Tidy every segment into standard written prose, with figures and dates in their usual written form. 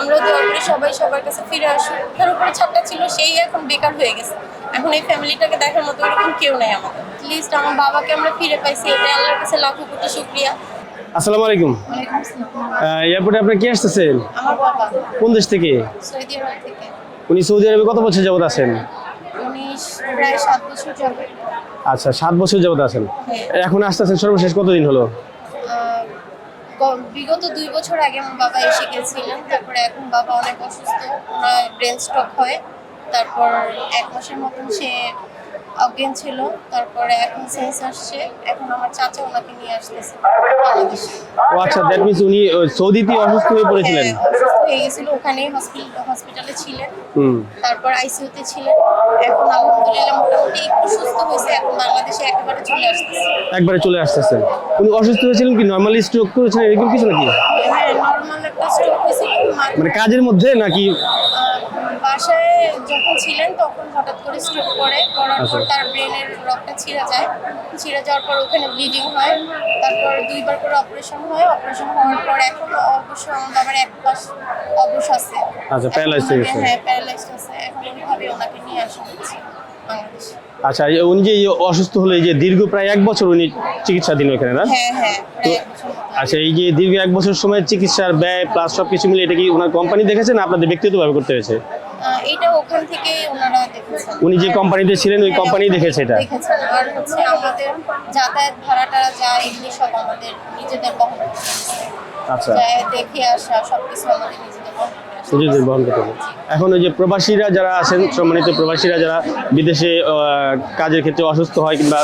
আমরাও দোয়া করি সবাই সবার কাছে ফিরে আসুক। তার উপরে ছাদটা ছিল সেই এখন বেকার হয়ে গেছে। এখন এই ফ্যামিলিটাকে দেখার মতো এরকম কেউ নাই আমাদের। লিস্ট আমার বাবাকে আমরা ফিরে পাইছি, এটা আল্লাহর কাছে লাখো কোটি শুকরিয়া। আসসালামু আলাইকুম। ওয়ালাইকুম আসসালাম। এয়ারপোর্টে আপনি কি আসতেছেন? আমার বাবা কোন দেশ থেকে? সৌদি আরব থেকে। উনি সৌদি আরবে কত বছর যাবত আছেন? উনি প্রায় 7 বছর যাবে। আচ্ছা, 7 বছর যাবত আছেন। হ্যাঁ। এখন আসতেছেন সর্বশেষ কতদিন হলো? বিগত 2 বছর আগে আমার বাবা এসে গেছিলেন। তারপরে এখন বাবা অনেক অসুস্থ, ওনার ব্রেন স্ট্রোক হয়। তারপর 1 মাসের মতন সে অজ্ঞান ছিল। তারপরে এখন সেন্স আসছে। এখন আমার চাচা ওনাকে নিয়ে আসতেছে বাংলাদেশে। ও আচ্ছা, দ্যাট মিন্স উনি সৌদিতে অসুস্থ হয়ে পড়েছিলেন। হ্যাঁ, অসুস্থ হয়ে গেছিল, ওখানেই হসপিটালে ছিলেন। তারপর আইসিইউতে ছিলেন। এখন আলহামদুলিল্লাহ মোটামুটি একটু সুস্থ হয়েছে। এখন বাংলাদেশে একেবারে চলে আসতেছে। একবারে চলে আসতেছেন। উনি অসুস্থ হয়েছিলেন কি নরমালি স্ট্রোক করেছিলেন এরকম কিছু নাকি? হ্যাঁ, নরমাল একটা স্ট্রোক হয়েছিল। মানে কাজের মধ্যে নাকি? বাসায় যখন ছিলেন তখন হঠাৎ করে স্ট্রোক করার পর তার ব্রেনের রগটা ছিঁড়ে যায়। ছিঁড়ে যাওয়ার পর ওখানে ব্লিডিং হয়। তারপর 2 বার করে অপারেশন হয়। অপারেশন হওয়ার পর এখন অবশ্য আমার বাবার এক পাশ অবশ আছে। আচ্ছা, প্যারালাইজড হয়ে গেছে। হ্যাঁ, প্যারালাইজড আছে। এখন ওইভাবে ওনাকে নিয়ে আসা হচ্ছে বাংলাদেশে। আচ্ছা, উনি যে অসুস্থ হলো, এই যে দীর্ঘ প্রায় 1 বছর উনি চিকিৎসাধীন ওখানে না? হ্যাঁ হ্যাঁ, প্রায় 1 বছর মতো। আচ্ছা, এই যে দীর্ঘ 1 বছর সময় চিকিৎসার ব্যয় প্লাস সবকিছু মিলে এটা কি ওনার কোম্পানি দেখেছে না আপনাদের ব্যক্তিগতভাবে করতে হয়েছে? এইটা ওখান থেকে ওনারা দেখেছেন। উনি যে কোম্পানিতে ছিলেন ওই কোম্পানি দেখেছে এটা? দেখেছেন। আর হচ্ছে আমাদের যাতায়াত ভাড়াটা যা এগুলি সব আমাদের নিজেদের বহন করতে হচ্ছে। আচ্ছা, দেখে আসা সবকিছু আমাদের নিজেদের বহন করে আসা। নিজেদের বহন করতে হবে। এখন ওই যে প্রবাসীরা যারা আছেন, সম্মানিত প্রবাসীরা যারা বিদেশে কাজের ক্ষেত্রে অসুস্থ হয় কিংবা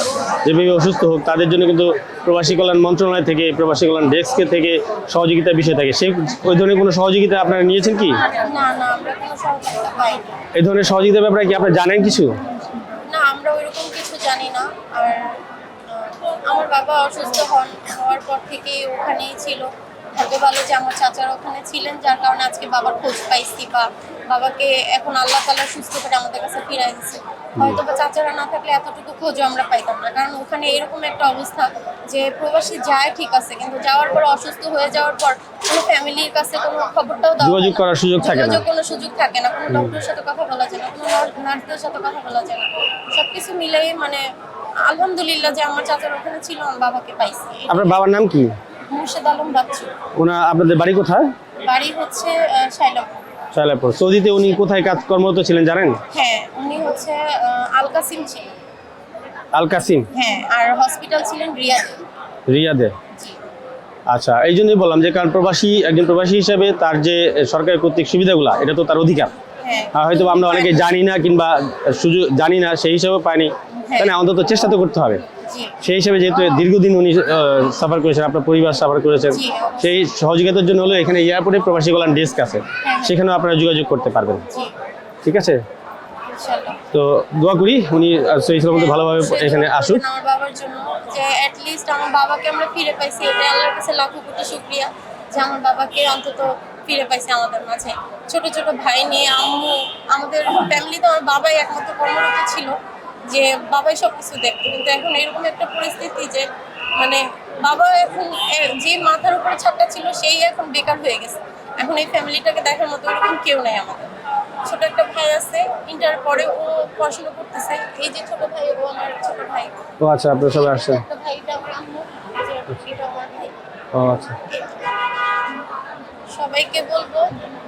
যেভাবে অসুস্থ হোক, তাদের জন্য কিন্তু প্রবাসী কল্যাণ মন্ত্রণালয় থেকে, প্রবাসী কল্যাণ ডেস্কের থেকে সহযোগিতার বিষয় থাকে। সেই ওই ধরনের কোনো সহযোগিতা আপনারা নিয়েছেন কি? না না, আমরা কোনো সহযোগিতা পাইনি। এই ধরনের সহযোগিতার ব্যাপারে কি আপনারা জানেন কিছু? না, আমরা ওইরকম কিছু জানি না। আর আমার বাবা অসুস্থ হওয়ার পর থেকে ওখানেই ছিল। ভাগ্য ভালো যে আমার চাচারা ওখানে ছিলেন, যার কারণে আজকে বাবার খোঁজ পাইছি বা বাবাকে এখন আল্লাহ তাআলা সুস্থ করে আমাদের কাছে ফিরাই দিচ্ছে। হয়তো বা চাচারা না থাকলে এতটুকু খোঁজও আমরা পাইতাম না, কারণ ওখানে এরকম একটা অবস্থা যে প্রবাসী যায় ঠিক আছে, কিন্তু যাওয়ার পর অসুস্থ হয়ে যাওয়ার পর কোনো ফ্যামিলির কাছে কোনো খবরটাও দেওয়া যোগাযোগ করার সুযোগ থাকে না। কোনো সুযোগ থাকে না, কোনো ডক্টরের সাথে কথা বলা যায় না, কোনো নার্সদের সাথে কথা বলা যায় না। সবকিছু মিলেই মানে আলহামদুলিল্লাহ যে আমার চাচারা ওখানে ছিল, আমার বাবাকে পাইছি। আপনার বাবার নাম কি? মুর্শেদ আলম বাচ্চু। আপনাদের বাড়ি কোথায়? বাড়ি হচ্ছে শাইলাপুর। শায়লাপুর। সৌদিতে উনি কোথায় কাজ কর্মরত ছিলেন জানেন? হ্যাঁ, উনি হচ্ছে আল কাসিম ছিলেন। আল কাসিম। হ্যাঁ, আর হসপিটাল ছিলেন রিয়াদে। রিয়াদে। জি। আচ্ছা, এই জন্যই বললাম যে কারণ একজন প্রবাসী হিসেবে তার যে সরকার কর্তৃক সুবিধাগুলো, এটা তো তার অধিকার। হ্যাঁ। হয়তো আমরা অনেকে জানি না কিংবা সুযোগ জানি না, সেই হিসাবে পাইনি। তাই না, অন্তত চেষ্টা তো করতে হবে। জি। সেই হিসাবে যেহেতু দীর্ঘদিন উনি সাফার করেছেন, আপনার পরিবার সাফার করেছেন, জি। সেই সহযোগিতার জন্য হলো এখানে এয়ারপোর্টে প্রবাসী কল্যাণ ডেস্ক আছে, হ্যাঁ। সেখানেও আপনারা যোগাযোগ করতে পারবেন। জি। ঠিক আছে, ইনশাআল্লাহ। তো দোয়া করি উনি সহি সালামতে ভালোভাবে এখানে আসুক। আমার বাবার জন্য যে অ্যাট লিস্ট আমার বাবাকে আমরা ফিরে পাইছি, এটা আল্লাহর কাছে লাখো কোটি শুকরিয়া যে আমার বাবাকে অন্তত ফিরে পাইছি আমাদের মাঝে। ছোট ছোট ভাই নিয়ে আম্মু, আমাদের ফ্যামিলিতে আমার বাবাই একমাত্র কর্মরত ছিল, যে বাবাই সব কিছু দেখতো। কিন্তু এখন এরকম একটা পরিস্থিতি যে মানে বাবা এখন যে মাথার উপরে ছাদটা ছিল সেই এখন বেকার হয়ে গেছে। এখন এই ফ্যামিলিটাকে দেখার মতো এরকম কেউ নাই আমাদের। ছোট একটা ভাই আছে, ইন্টার পরে ও পড়াশোনা করতেছে। এই যে ছোট ভাই, ও আমার ছোট ভাই। ও আচ্ছা, আপনারা সবাই আসছেন। একটা ভাই, এটা আমার আম্মু, এই যে এটা আমার ভাই। ও আচ্ছা, সবাইকে বলবো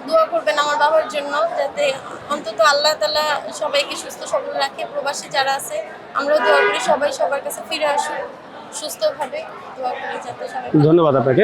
দোয়া করবেন আমার বাবার জন্য, যাতে অন্তত আল্লাহ তাআলা সবাইকে সুস্থ সবল রাখে। প্রবাসী যারা আছে আমরাও দোয়া করি সবাই সবার কাছে ফিরে আসুক সুস্থভাবে। দোয়া করি যাতে সবাই। ধন্যবাদ আপনাকে।